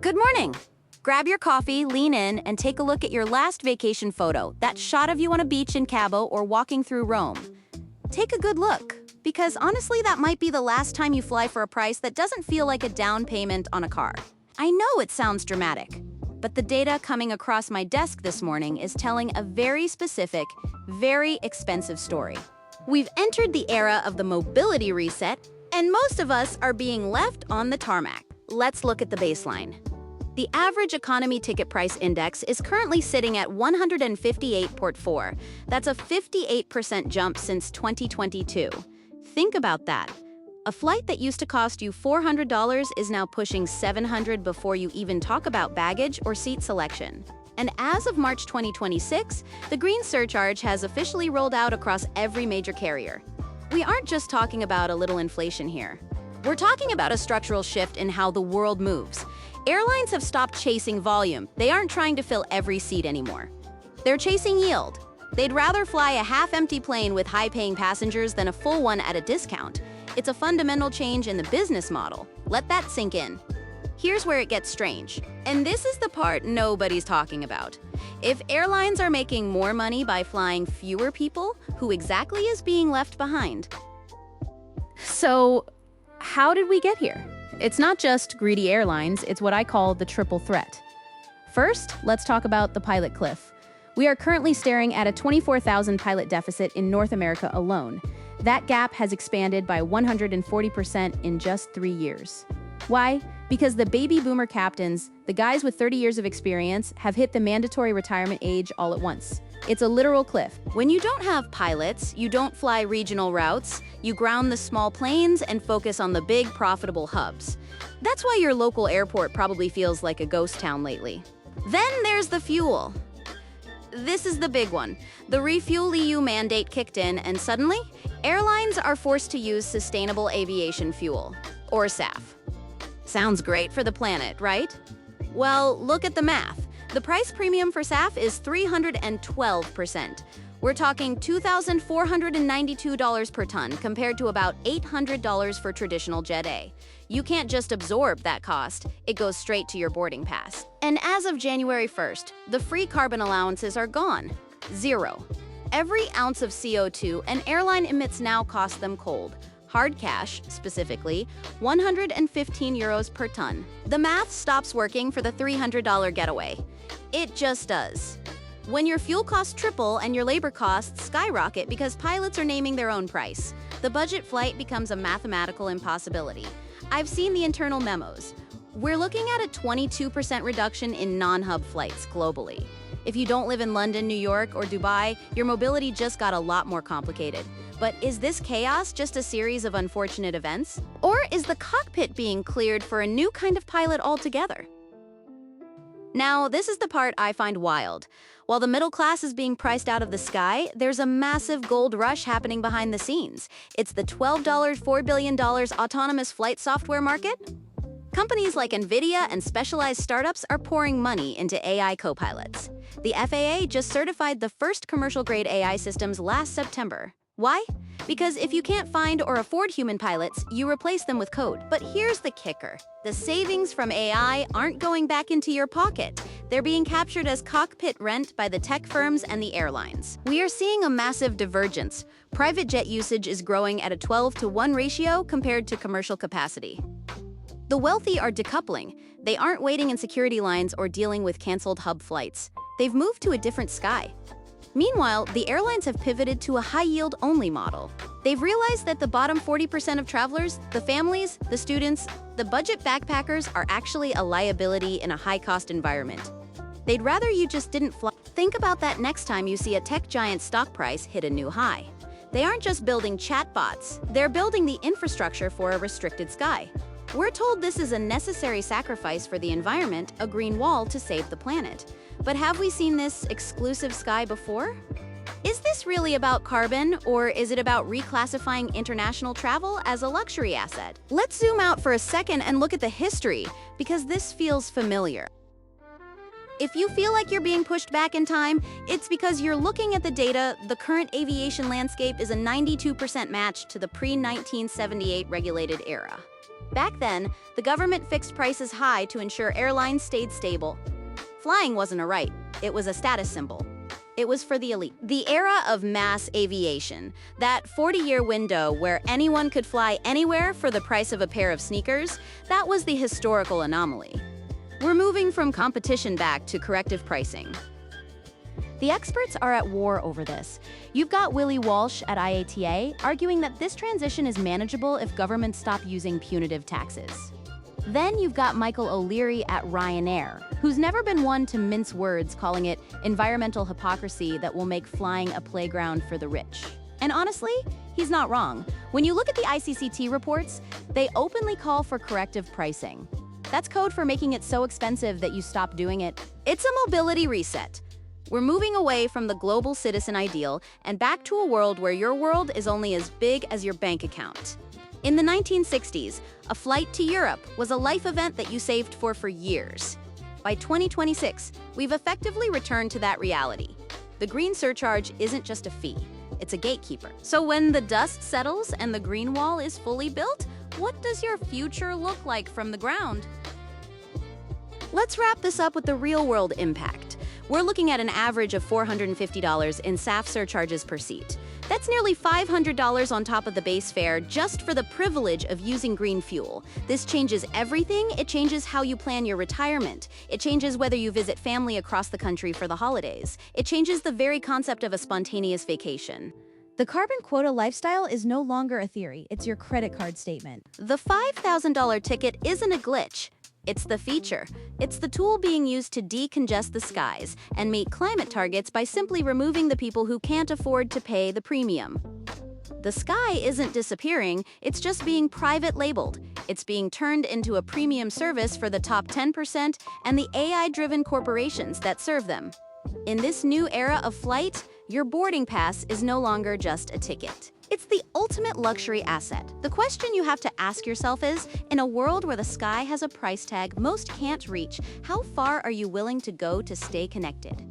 Good morning. Grab your coffee, lean in, and take a look at your last vacation photo, that shot of you on a beach in Cabo or walking through Rome. Take a good look, because honestly, that might be the last time you fly for a price that doesn't feel like a down payment on a car. I know it sounds dramatic, but the data coming across my desk this morning is telling a very specific, very expensive story. We've entered the era of the mobility reset, and most of us are being left on the tarmac. Let's look at the baseline. The average economy ticket price index is currently sitting at 158.4. That's a 58% jump since 2022. Think about that. A flight that used to cost you $400 is now pushing $700 before you even talk about baggage or seat selection. And as of March 2026, the green surcharge has officially rolled out across every major carrier. We aren't just talking about a little inflation here. We're talking about a structural shift in how the world moves. Airlines have stopped chasing volume. They aren't trying to fill every seat anymore. They're chasing yield. They'd rather fly a half-empty plane with high-paying passengers than a full one at a discount. It's a fundamental change in the business model. Let that sink in. Here's where it gets strange. And this is the part nobody's talking about. If airlines are making more money by flying fewer people, who exactly is being left behind? So, how did we get here? It's not just greedy airlines, it's what I call the triple threat. First, let's talk about the pilot cliff. We are currently staring at a 24,000 pilot deficit in North America alone. That gap has expanded by 140% in just 3 years. Why? Because the baby boomer captains, the guys with 30 years of experience, have hit the mandatory retirement age all at once. It's a literal cliff. When you don't have pilots, you don't fly regional routes, you ground the small planes and focus on the big, profitable hubs. That's why your local airport probably feels like a ghost town lately. Then there's the fuel. This is the big one. The Refuel EU mandate kicked in, and suddenly, airlines are forced to use sustainable aviation fuel, or SAF. Sounds great for the planet, right? Well, look at the math. The price premium for SAF is 312%. We're talking $2,492 per ton compared to about $800 for traditional Jet A. You can't just absorb that cost, it goes straight to your boarding pass. And as of January 1st, the free carbon allowances are gone. Zero. Every ounce of CO2 an airline emits now costs them cold. Hard cash, specifically, 115 euros per ton. The math stops working for the $300 getaway. It just does. When your fuel costs triple and your labor costs skyrocket because pilots are naming their own price, the budget flight becomes a mathematical impossibility. I've seen the internal memos. We're looking at a 22% reduction in non-hub flights globally. If you don't live in London, New York, or Dubai, your mobility just got a lot more complicated. But is this chaos just a series of unfortunate events? Or is the cockpit being cleared for a new kind of pilot altogether? Now, this is the part I find wild. While the middle class is being priced out of the sky, there's a massive gold rush happening behind the scenes. It's the $4 billion autonomous flight software market. Companies like NVIDIA and specialized startups are pouring money into AI co-pilots. The FAA just certified the first commercial-grade AI systems last September. Why? Because if you can't find or afford human pilots, you replace them with code. But here's the kicker. The savings from AI aren't going back into your pocket. They're being captured as cockpit rent by the tech firms and the airlines. We are seeing a massive divergence. Private jet usage is growing at a 12-to-1 ratio compared to commercial capacity. The wealthy are decoupling. They aren't waiting in security lines or dealing with canceled hub flights. They've moved to a different sky. Meanwhile, the airlines have pivoted to a high-yield only model. They've realized that the bottom 40% of travelers, the families, the students, the budget backpackers are actually a liability in a high-cost environment. They'd rather you just didn't fly. Think about that next time you see a tech giant stock price hit a new high. They aren't just building chatbots, they're building the infrastructure for a restricted sky. We're told this is a necessary sacrifice for the environment, a green wall to save the planet. But have we seen this exclusive sky before? Is this really about carbon, or is it about reclassifying international travel as a luxury asset? Let's zoom out for a second and look at the history, because this feels familiar. If you feel like you're being pushed back in time, it's because you're looking at the data. The current aviation landscape is a 92% match to the pre-1978 regulated era. Back then, the government fixed prices high to ensure airlines stayed stable. Flying wasn't a right, it was a status symbol. It was for the elite. The era of mass aviation, that 40-year window where anyone could fly anywhere for the price of a pair of sneakers, that was the historical anomaly. We're moving from competition back to corrective pricing. The experts are at war over this. You've got Willie Walsh at IATA arguing that this transition is manageable if governments stop using punitive taxes. Then you've got Michael O'Leary at Ryanair, who's never been one to mince words, calling it environmental hypocrisy that will make flying a playground for the rich. And honestly, he's not wrong. When you look at the ICCT reports, they openly call for corrective pricing. That's code for making it so expensive that you stop doing it. It's a mobility reset. We're moving away from the global citizen ideal and back to a world where your world is only as big as your bank account. In the 1960s, a flight to Europe was a life event that you saved for years. By 2026, we've effectively returned to that reality. The green surcharge isn't just a fee, it's a gatekeeper. So when the dust settles and the green wall is fully built, what does your future look like from the ground? Let's wrap this up with the real-world impact. We're looking at an average of $450 in SAF surcharges per seat. That's nearly $500 on top of the base fare just for the privilege of using green fuel. This changes everything. It changes how you plan your retirement. It changes whether you visit family across the country for the holidays. It changes the very concept of a spontaneous vacation. The carbon quota lifestyle is no longer a theory, it's your credit card statement. The $5,000 ticket isn't a glitch. It's the feature. It's the tool being used to decongest the skies and meet climate targets by simply removing the people who can't afford to pay the premium. The sky isn't disappearing, it's just being private labeled. It's being turned into a premium service for the top 10% and the AI-driven corporations that serve them. In this new era of flight, your boarding pass is no longer just a ticket. It's the ultimate luxury asset. The question you have to ask yourself is, in a world where the sky has a price tag most can't reach, how far are you willing to go to stay connected?